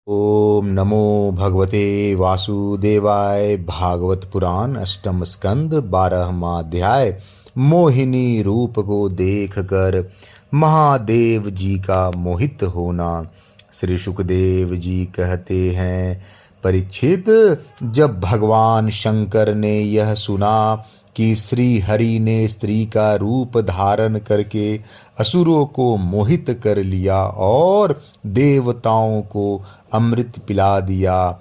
ओम नमो भगवते वासुदेवाय। भागवत पुराण अष्टम स्कंद 12वां अध्याय। मोहिनी रूप को देखकर महादेव जी का मोहित होना। श्री सुखदेव जी कहते हैं, परीक्षित, जब भगवान शंकर ने यह सुना कि श्री हरि ने स्त्री का रूप धारण करके असुरों को मोहित कर लिया और देवताओं को अमृत पिला दिया,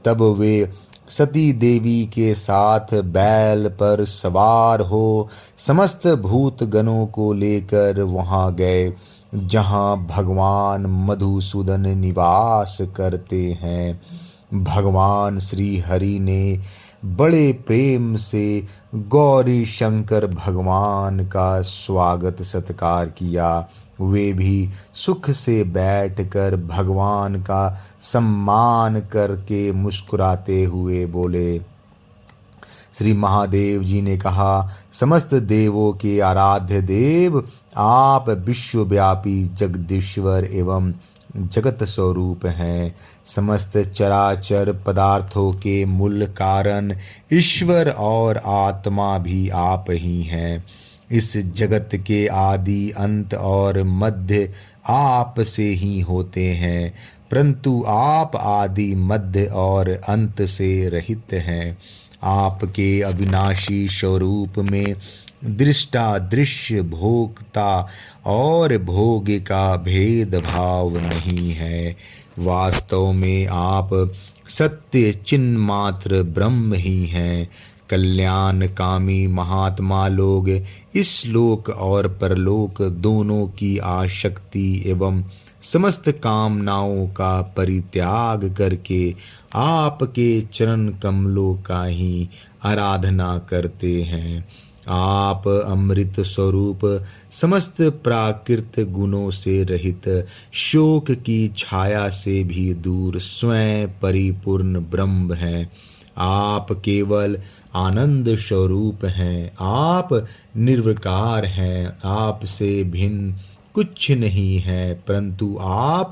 तब वे सती देवी के साथ बैल पर सवार हो समस्त भूत गणों को लेकर वहां गए जहां भगवान मधुसूदन निवास करते हैं। भगवान श्री हरि ने बड़े प्रेम से गौरी शंकर भगवान का स्वागत सत्कार किया। वे भी सुख से बैठकर भगवान का सम्मान करके मुस्कुराते हुए बोले। श्री महादेव जी ने कहा, समस्त देवों के आराध्य देव, आप विश्वव्यापी जगदीश्वर एवं जगत स्वरूप हैं। समस्त चराचर पदार्थों के मूल कारण ईश्वर और आत्मा भी आप ही हैं। इस जगत के आदि अंत और मध्य आप से ही होते हैं, परंतु आप आदि मध्य और अंत से रहित हैं। आपके अविनाशी स्वरूप में दृष्टा, दृश्य, भोक्ता और भोग का भेदभाव नहीं है। वास्तव में आप सत्य चिन्ह मात्र ब्रह्म ही हैं। कल्याणकामी महात्मा लोग इस लोक और परलोक दोनों की आसक्ति एवं समस्त कामनाओं का परित्याग करके आपके चरण कमलों का ही आराधना करते हैं। आप अमृत स्वरूप, समस्त प्राकृत गुणों से रहित, शोक की छाया से भी दूर स्वयं परिपूर्ण ब्रह्म हैं। आप केवल आनंद स्वरूप हैं। आप निर्विकार हैं। आपसे भिन्न कुछ नहीं है, परंतु आप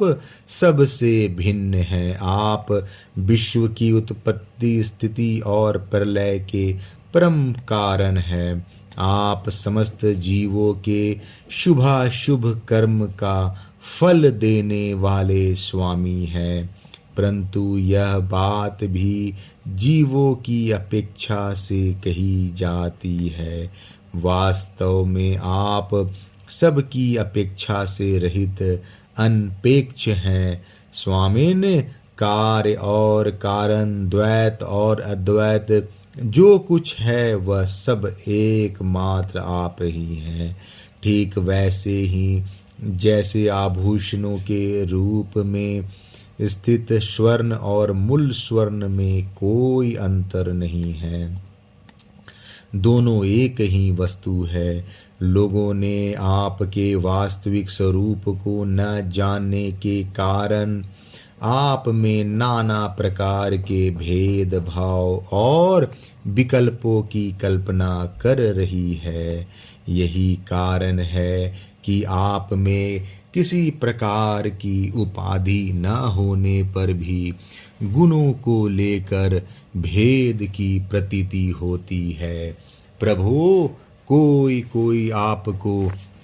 सबसे भिन्न हैं। आप विश्व की उत्पत्ति, स्थिति और प्रलय के परम कारण हैं। आप समस्त जीवों के शुभाशुभ कर्म का फल देने वाले स्वामी हैं, परंतु यह बात भी जीवों की अपेक्षा से कही जाती है। वास्तव में आप सबकी अपेक्षा से रहित अनपेक्ष हैं। स्वामिन, कार्य और कारण, द्वैत और अद्वैत, जो कुछ है वह सब एकमात्र आप ही हैं। ठीक वैसे ही जैसे आभूषणों के रूप में स्थित स्वर्ण और मूल स्वर्ण में कोई अंतर नहीं है, दोनों एक ही वस्तु है। लोगों ने आपके वास्तविक स्वरूप को न जानने के कारण आप में नाना प्रकार के भेदभाव और विकल्पों की कल्पना कर रही है। यही कारण है कि आप में किसी प्रकार की उपाधि न होने पर भी गुणों को लेकर भेद की प्रतीति होती है। प्रभु, कोई कोई आपको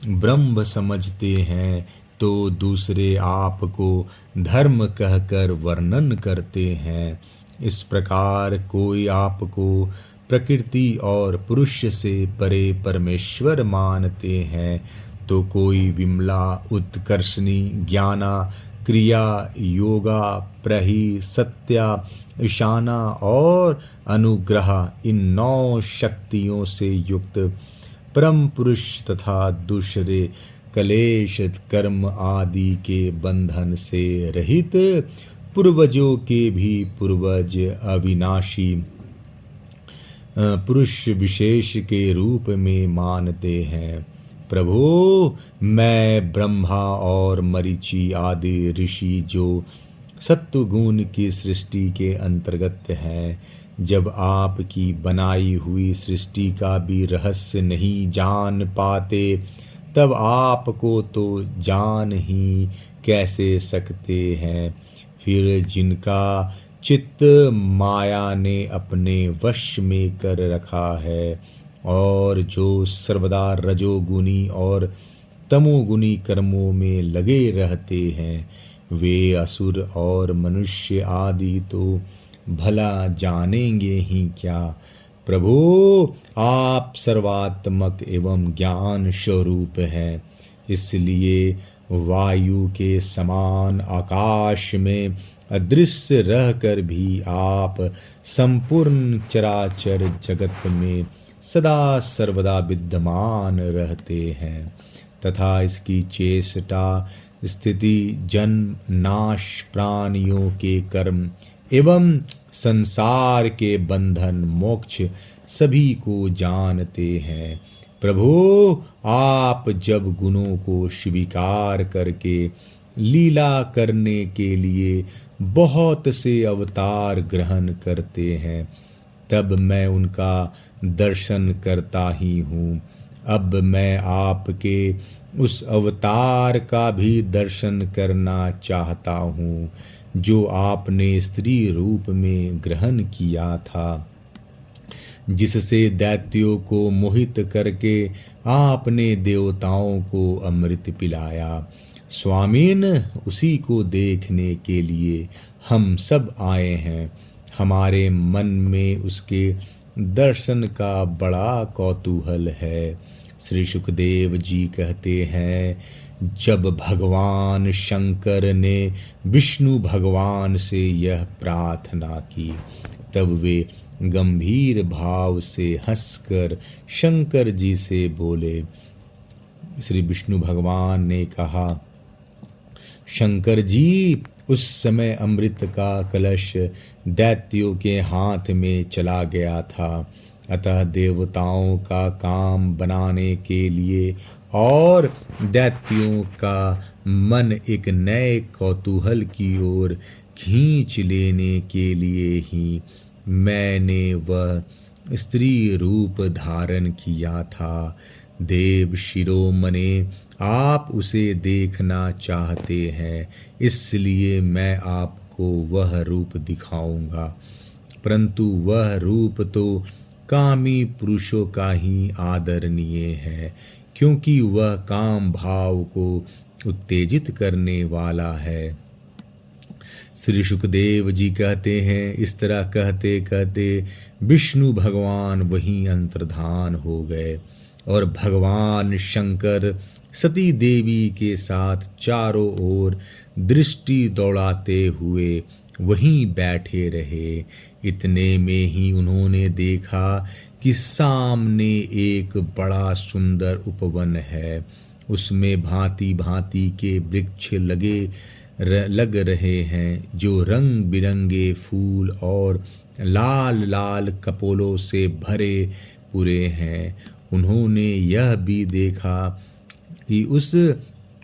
ब्रह्म समझते हैं तो दूसरे आपको धर्म कहकर वर्णन करते हैं। इस प्रकार कोई आपको प्रकृति और पुरुष से परे परमेश्वर मानते हैं तो कोई विमला, उत्कर्षणी, ज्ञाना, क्रिया, योगा, प्रही, सत्या, ईशाना और अनुग्रह, इन 9 शक्तियों से युक्त परम पुरुष तथा दूसरे कलेश, कर्म आदि के बंधन से रहित, पूर्वजों के भी पूर्वज, अविनाशी पुरुष विशेष के रूप में मानते हैं। प्रभु, मैं ब्रह्मा और मरीचि आदि ऋषि जो सत्वगुण की सृष्टि के अंतर्गत हैं, जब आपकी बनाई हुई सृष्टि का भी रहस्य नहीं जान पाते, तब आपको तो जान ही कैसे सकते हैं। फिर जिनका चित्त माया ने अपने वश में कर रखा है और जो सर्वदा रजोगुनी और तमोगुनी कर्मों में लगे रहते हैं, वे असुर और मनुष्य आदि तो भला जानेंगे ही क्या। प्रभु, आप सर्वात्मक एवं ज्ञान स्वरूप हैं, इसलिए वायु के समान आकाश में अदृश्य रहकर भी आप संपूर्ण चराचर जगत में सदा सर्वदा विद्यमान रहते हैं तथा इसकी चेष्टा, स्थिति, जन्म, नाश, प्राणियों के कर्म एवं संसार के बंधन, मोक्ष सभी को जानते हैं। प्रभु, आप जब गुणों को स्वीकार करके लीला करने के लिए बहुत से अवतार ग्रहण करते हैं, तब मैं उनका दर्शन करता ही हूँ। अब मैं आपके उस अवतार का भी दर्शन करना चाहता हूँ जो आपने स्त्री रूप में ग्रहण किया था, जिससे दैत्यों को मोहित करके आपने देवताओं को अमृत पिलाया। स्वामीन, उसी को देखने के लिए हम सब आए हैं। हमारे मन में उसके दर्शन का बड़ा कौतूहल है। श्री सुखदेव जी कहते हैं, जब भगवान शंकर ने विष्णु भगवान से यह प्रार्थना की, तब वे गंभीर भाव से हंसकर शंकर जी से बोले। श्री विष्णु भगवान ने कहा, शंकर जी, उस समय अमृत का कलश दैत्यों के हाथ में चला गया था, अतः देवताओं का काम बनाने के लिए और दैत्यों का मन एक नए कौतूहल की ओर खींच लेने के लिए ही मैंने वह स्त्री रूप धारण किया था। देव शिरोमणे, आप उसे देखना चाहते हैं, इसलिए मैं आपको वह रूप दिखाऊंगा। परंतु वह रूप तो कामी पुरुषों का ही आदरणीय है, क्योंकि वह काम भाव को उत्तेजित करने वाला है। श्री सुखदेव जी कहते हैं, इस तरह कहते कहते विष्णु भगवान वहीं अंतर्धान हो गए और भगवान शंकर सती देवी के साथ चारों ओर दृष्टि दौड़ाते हुए वहीं बैठे रहे। इतने में ही उन्होंने देखा कि सामने एक बड़ा सुंदर उपवन है। उसमें भांति भांति के वृक्ष लग रहे हैं, जो रंग बिरंगे फूल और लाल लाल कपोलों से भरे पूरे हैं। उन्होंने यह भी देखा कि उस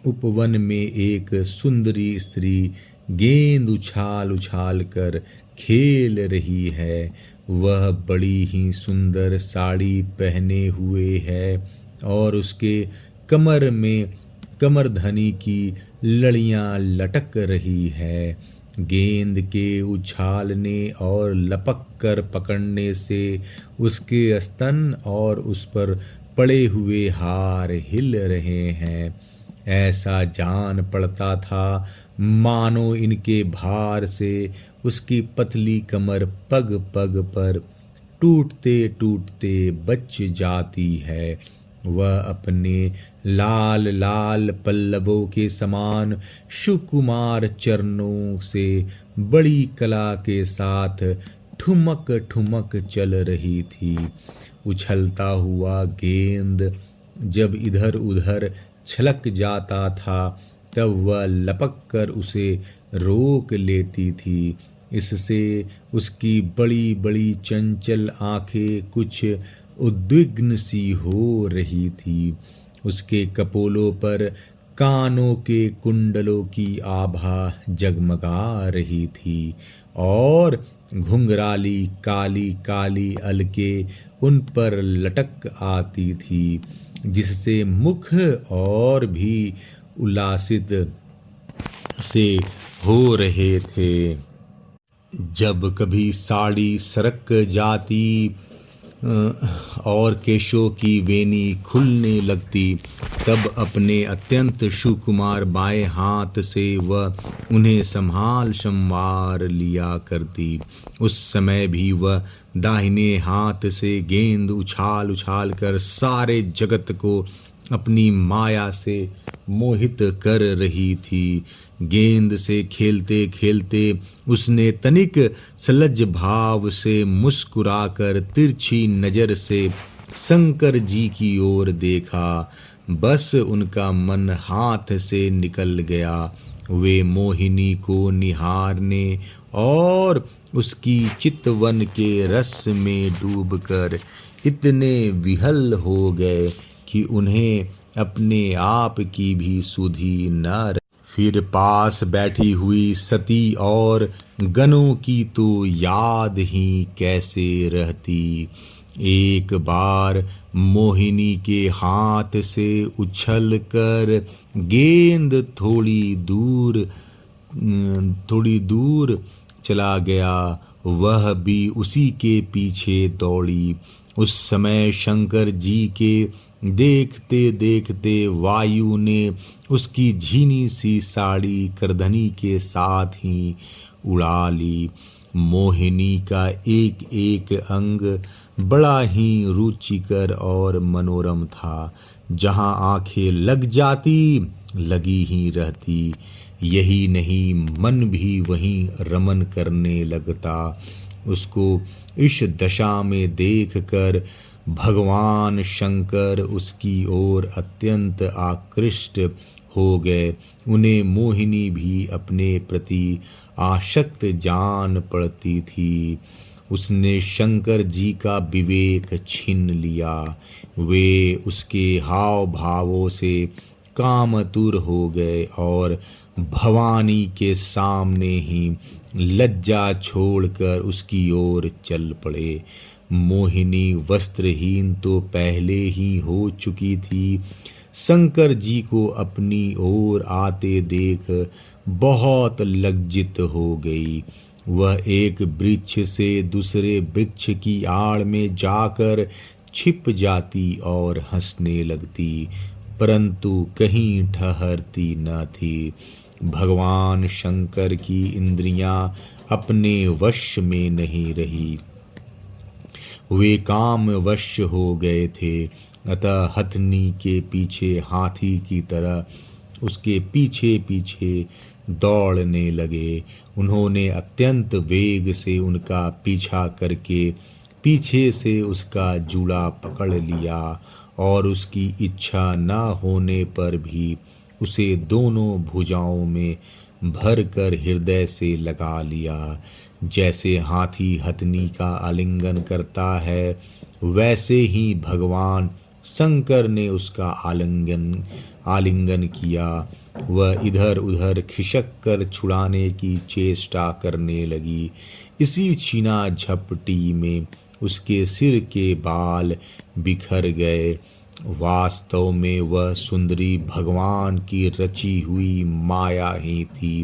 उपवन में एक सुंदरी स्त्री गेंद उछाल उछाल कर खेल रही है। वह बड़ी ही सुंदर साड़ी पहने हुए है और उसके कमर में कमरधनी की लड़ियां लटक रही है। गेंद के उछालने और लपक कर पकड़ने से उसके स्तन और उस पर पड़े हुए हार हिल रहे हैं। ऐसा जान पड़ता था मानो इनके भार से उसकी पतली कमर पग पग पर टूटते टूटते बच जाती है। वह अपने लाल लाल पल्लवों के समान सुकुमार चरणों से बड़ी कला के साथ ठुमक ठुमक चल रही थी। उछलता हुआ गेंद जब इधर उधर छलक जाता था, तब वह लपक कर उसे रोक लेती थी। इससे उसकी बड़ी बड़ी चंचल आंखें कुछ उद्विग्न सी हो रही थी। उसके कपोलों पर कानों के कुंडलों की आभा जगमगा रही थी और घुंघराली काली काली अलकें उन पर लटक आती थी, जिससे मुख और भी उल्लासित से हो रहे थे। जब कभी साड़ी सरक जाती और केशों की वेनी खुलने लगती, तब अपने अत्यंत सुकुमार बाएं हाथ से वह उन्हें संवार लिया करती। उस समय भी वह दाहिने हाथ से गेंद उछाल उछाल कर सारे जगत को अपनी माया से मोहित कर रही थी। गेंद से खेलते खेलते उसने तनिक सलज्ज भाव से मुस्कुराकर तिरछी नजर से शंकर जी की ओर देखा। बस उनका मन हाथ से निकल गया। वे मोहिनी को निहारने और उसकी चितवन के रस में डूबकर इतने विहल हो गए कि उन्हें अपने आप की भी सुधि न रही। फिर पास बैठी हुई सती और गनों की तो याद ही कैसे रहती। एक बार मोहिनी के हाथ से उछल कर गेंद थोड़ी दूर चला गया। वह भी उसी के पीछे दौड़ी। उस समय शंकर जी के देखते देखते वायु ने उसकी झीनी सी साड़ी करधनी के साथ ही उड़ा ली। मोहिनी का एक एक अंग बड़ा ही रुचिकर और मनोरम था। जहाँ आंखें लग जाती लगी ही रहती। यही नहीं, मन भी वहीं रमन करने लगता। उसको इस दशा में देखकर भगवान शंकर उसकी ओर अत्यंत आकृष्ट हो गए। उन्हें मोहिनी भी अपने प्रति आसक्त जान पड़ती थी। उसने शंकर जी का विवेक छीन लिया। वे उसके हाव भावों से कामतुर हो गए और भवानी के सामने ही लज्जा छोड़कर उसकी ओर चल पड़े। मोहिनी वस्त्रहीन तो पहले ही हो चुकी थी। शंकर जी को अपनी ओर आते देख बहुत लज्जित हो गई। वह एक वृक्ष से दूसरे वृक्ष की आड़ में जाकर छिप जाती और हंसने लगती, परंतु कहीं ठहरती न थी। भगवान शंकर की इंद्रियां अपने वश में नहीं रही। वे काम वश हो गए थे। अतः हथनी के पीछे हाथी की तरह उसके पीछे पीछे दौड़ने लगे। उन्होंने अत्यंत वेग से उनका पीछा करके पीछे से उसका जूड़ा पकड़ लिया और उसकी इच्छा न होने पर भी उसे दोनों भुजाओं में भर कर हृदय से लगा लिया। जैसे हाथी हथनी का आलिंगन करता है, वैसे ही भगवान शंकर ने उसका आलिंगन किया। वह इधर उधर खिसक कर छुड़ाने की चेष्टा करने लगी। इसी छीना झपटी में उसके सिर के बाल बिखर गए। वास्तव में वह सुंदरी भगवान की रची हुई माया ही थी।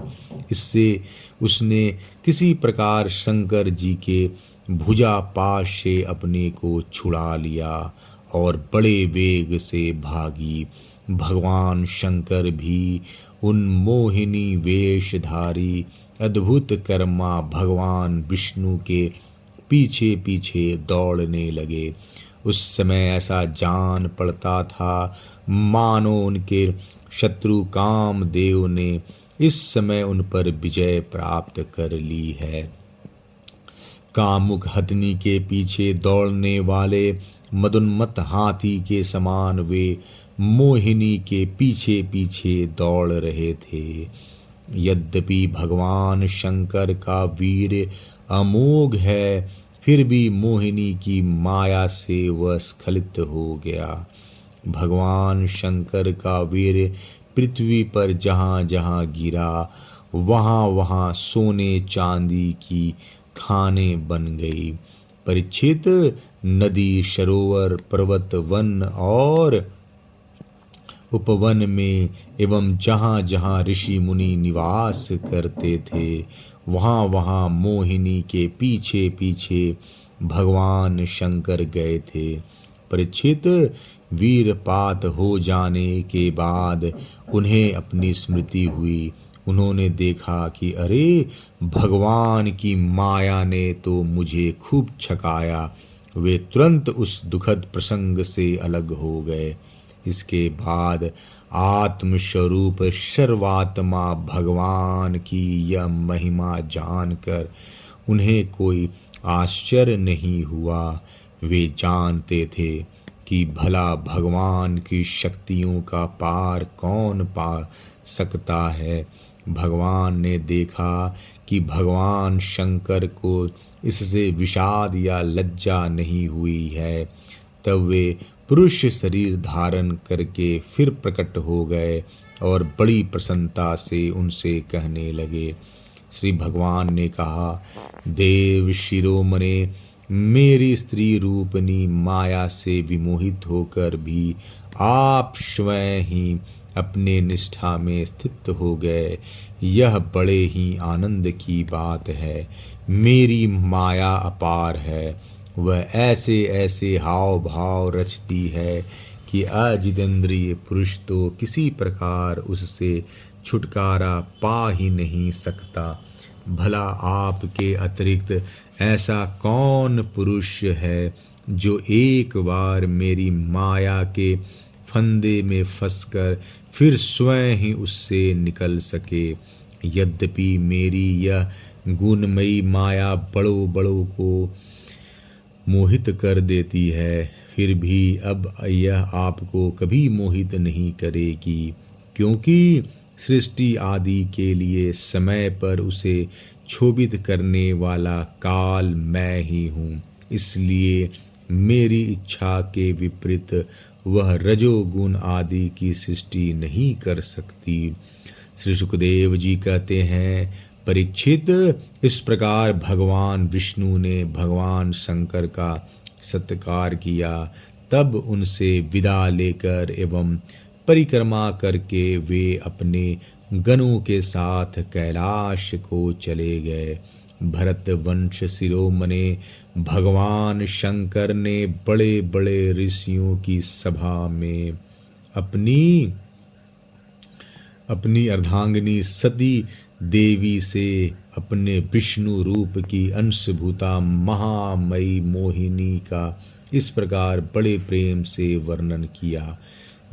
इससे उसने किसी प्रकार शंकर जी के भुजा पाश से अपने को छुड़ा लिया और बड़े वेग से भागी। भगवान शंकर भी उन मोहिनी वेशधारी अद्भुत कर्मा भगवान विष्णु के पीछे पीछे दौड़ने लगे। उस समय ऐसा जान पड़ता था मानो उनके शत्रु कामदेव ने इस समय उन पर विजय प्राप्त कर ली है। कामुक हथनी के पीछे दौड़ने वाले मदोन्मत्त हाथी के समान वे मोहिनी के पीछे पीछे दौड़ रहे थे। यद्यपि भगवान शंकर का वीर अमोघ है, फिर भी मोहिनी की माया से वह स्खलित हो गया। भगवान शंकर का वीर पृथ्वी पर जहाँ जहाँ गिरा, वहाँ वहाँ सोने चांदी की खाने बन गई। परीक्षित, नदी, सरोवर, पर्वत, वन और उपवन में एवं जहाँ जहाँ ऋषि मुनि निवास करते थे वहाँ वहाँ मोहिनी के पीछे पीछे भगवान शंकर गए थे। परीक्षित, वीरपात हो जाने के बाद उन्हें अपनी स्मृति हुई। उन्होंने देखा कि अरे, भगवान की माया ने तो मुझे खूब छकाया। वे तुरंत उस दुखद प्रसंग से अलग हो गए। इसके बाद आत्मस्वरूप सर्वात्मा भगवान की यह महिमा जानकर उन्हें कोई आश्चर्य नहीं हुआ। वे जानते थे कि भला भगवान की शक्तियों का पार कौन पा सकता है। भगवान ने देखा कि भगवान शंकर को इससे विषाद या लज्जा नहीं हुई है। तब वे पुरुष शरीर धारण करके फिर प्रकट हो गए और बड़ी प्रसन्नता से उनसे कहने लगे। श्री भगवान ने कहा, देव शिरोमणे, मेरी स्त्री रूपनी माया से विमोहित होकर भी आप स्वयं ही अपने निष्ठा में स्थित हो गए। यह बड़े ही आनंद की बात है। मेरी माया अपार है। वह ऐसे ऐसे हाव भाव रचती है कि अजितेंद्रिय पुरुष तो किसी प्रकार उससे छुटकारा पा ही नहीं सकता। भला आपके अतिरिक्त ऐसा कौन पुरुष है जो एक बार मेरी माया के फंदे में फंसकर फिर स्वयं ही उससे निकल सके। यद्यपि मेरी यह गुणमयी माया बड़ों बड़ों को मोहित कर देती है, फिर भी अब यह आपको कभी मोहित नहीं करेगी, क्योंकि सृष्टि आदि के लिए समय पर उसे क्षोभित करने वाला काल मैं ही हूँ। इसलिए मेरी इच्छा के विपरीत वह रजोगुण आदि की सृष्टि नहीं कर सकती। श्री सुखदेव जी कहते हैं, परीक्षित, इस प्रकार भगवान विष्णु ने भगवान शंकर का सत्कार किया। तब उनसे विदा लेकर एवं परिक्रमा करके वे अपने गणों के साथ कैलाश को चले गए। भरत वंश शिरोमणि भगवान शंकर ने बड़े बड़े ऋषियों की सभा में अपनी अर्धांगिनी सती देवी से अपने विष्णु रूप की अंशभूता महामयी मोहिनी का इस प्रकार बड़े प्रेम से वर्णन किया।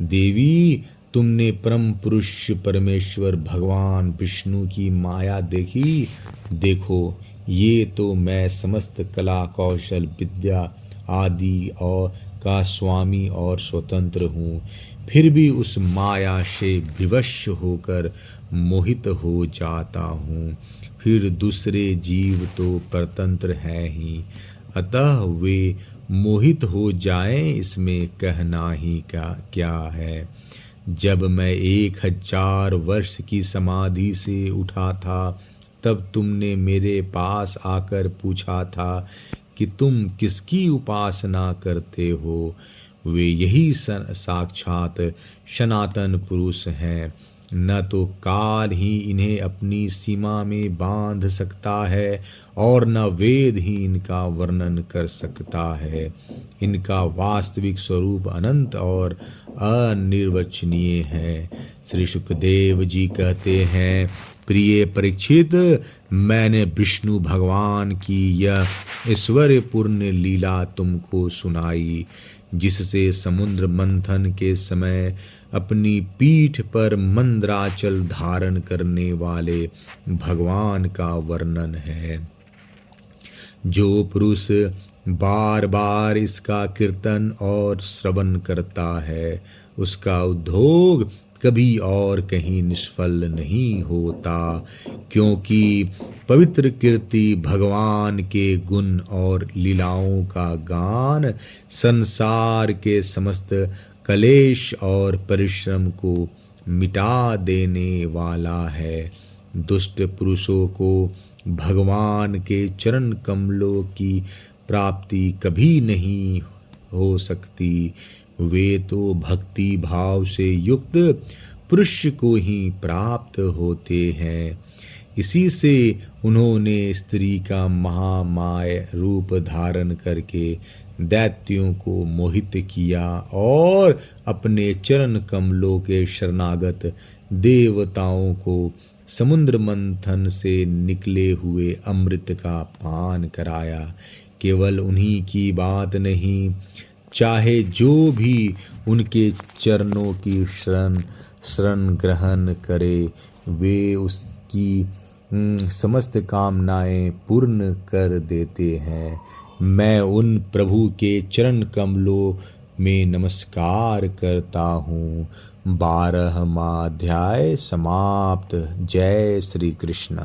देवी, तुमने परम पुरुष परमेश्वर भगवान विष्णु की माया देखी? देखो, ये तो मैं समस्त कला कौशल विद्या आदि और का स्वामी और स्वतंत्र हूँ, फिर भी उस माया से विवश होकर मोहित हो जाता हूँ। फिर दूसरे जीव तो परतंत्र हैं ही, अतः वे मोहित हो जाएं, इसमें कहना ही क्या है। जब मैं 1000 वर्ष की समाधि से उठा था, तब तुमने मेरे पास आकर पूछा था कि तुम किसकी उपासना करते हो। वे यही साक्षात सनातन पुरुष हैं। न तो काल ही इन्हें अपनी सीमा में बांध सकता है और न वेद ही इनका वर्णन कर सकता है। इनका वास्तविक स्वरूप अनंत और अनिर्वचनीय है। श्री सुखदेव जी कहते हैं, प्रिय परीक्षित, मैंने विष्णु भगवान की यह ऐश्वर्यपूर्ण लीला तुमको सुनाई, जिससे समुद्र मंथन के समय अपनी पीठ पर मंद्राचल धारण करने वाले भगवान का वर्णन है। जो पुरुष बार बार इसका कीर्तन और श्रवण करता है, उसका उद्योग कभी और कहीं निष्फल नहीं होता, क्योंकि पवित्र कीर्ति भगवान के गुण और लीलाओं का गान संसार के समस्त कलेश और परिश्रम को मिटा देने वाला है। दुष्ट पुरुषों को भगवान के चरण कमलों की प्राप्ति कभी नहीं हो सकती। वे तो भक्ति भाव से युक्त पुरुष को ही प्राप्त होते हैं। इसी से उन्होंने स्त्री का महामाय रूप धारण करके दैत्यों को मोहित किया और अपने चरण कमलों के शरणागत देवताओं को समुद्र मंथन से निकले हुए अमृत का पान कराया। केवल उन्हीं की बात नहीं, चाहे जो भी उनके चरणों की शरण ग्रहण करे वे उसकी समस्त कामनाएं पूर्ण कर देते हैं। मैं उन प्रभु के चरण कमलों में नमस्कार करता हूँ। 12वां अध्याय समाप्त। जय श्री कृष्ण।